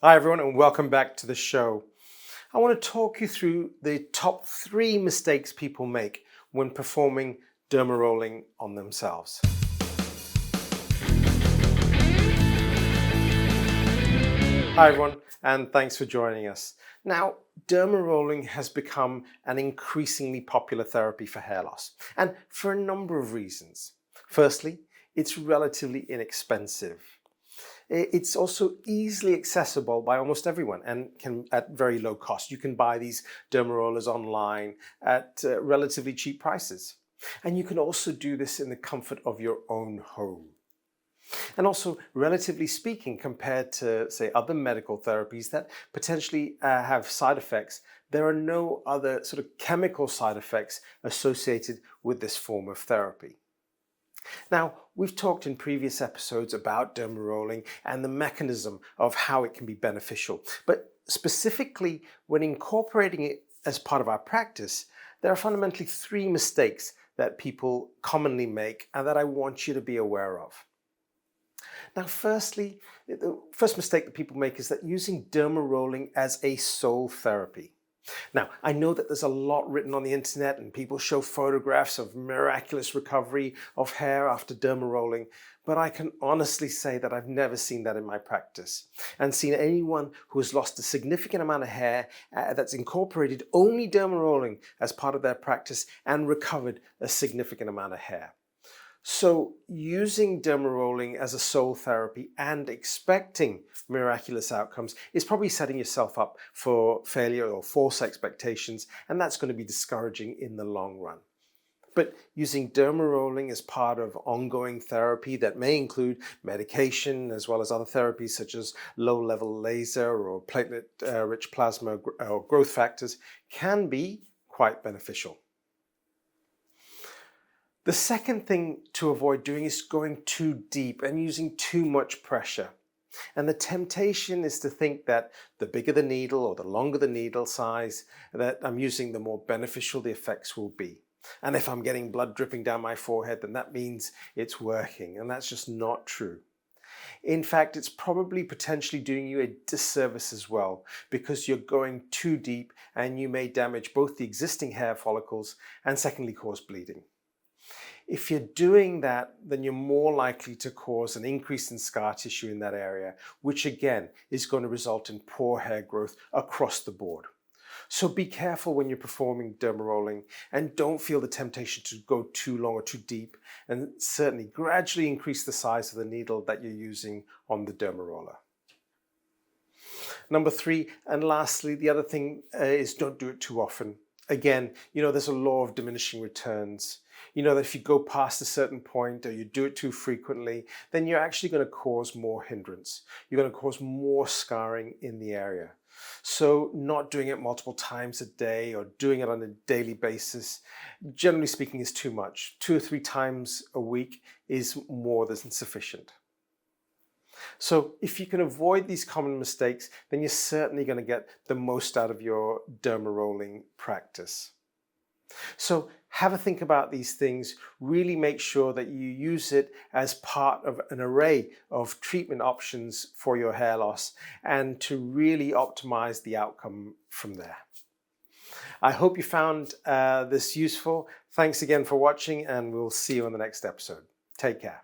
Hi everyone and welcome back to the show. I want to talk you through the top 3 mistakes people make when performing dermarolling on themselves. Hi everyone and thanks for joining us. Now, dermarolling has become an increasingly popular therapy for hair loss, and for a number of reasons. Firstly, it's relatively inexpensive. It's also easily accessible by almost everyone and can at very low cost. You can buy these dermarollers online at relatively cheap prices. And you can also do this in the comfort of your own home. And also, relatively speaking, compared to, say, other medical therapies that potentially have side effects, there are no other sort of chemical side effects associated with this form of therapy. Now, we've talked in previous episodes about dermarolling and the mechanism of how it can be beneficial. But specifically, when incorporating it as part of our practice, there are fundamentally 3 mistakes that people commonly make and that I want you to be aware of. Now, firstly, the first mistake that people make is that using dermarolling as a sole therapy. Now, I know that there's a lot written on the internet and people show photographs of miraculous recovery of hair after dermarolling, but I can honestly say that I've never seen that in my practice and seen anyone who has lost a significant amount of hair that's incorporated only dermarolling as part of their practice and recovered a significant amount of hair. So using dermarolling as a sole therapy and expecting miraculous outcomes is probably setting yourself up for failure or false expectations, and that's going to be discouraging in the long run. But using dermarolling as part of ongoing therapy that may include medication as well as other therapies such as low-level laser or platelet-rich plasma or growth factors can be quite beneficial. The second thing to avoid doing is going too deep and using too much pressure. And the temptation is to think that the bigger the needle or the longer the needle size that I'm using, the more beneficial the effects will be. And if I'm getting blood dripping down my forehead, then that means it's working. And that's just not true. In fact, it's probably potentially doing you a disservice as well, because you're going too deep and you may damage both the existing hair follicles and secondly cause bleeding. If you're doing that, then you're more likely to cause an increase in scar tissue in that area, which again is going to result in poor hair growth across the board. So be careful when you're performing dermarolling and don't feel the temptation to go too long or too deep, and certainly gradually increase the size of the needle that you're using on the dermaroller. Number 3, and lastly, the other thing is don't do it too often. Again, there's a law of diminishing returns. That if you go past a certain point or you do it too frequently, then you're actually going to cause more hindrance. You're going to cause more scarring in the area. So not doing it multiple times a day or doing it on a daily basis, generally speaking, is too much. 2 or 3 times a week is more than sufficient. So if you can avoid these common mistakes, then you're certainly going to get the most out of your dermarolling practice. So have a think about these things. Really make sure that you use it as part of an array of treatment options for your hair loss and to really optimize the outcome from there. I hope you found this useful. Thanks again for watching, and we'll see you on the next episode. Take care.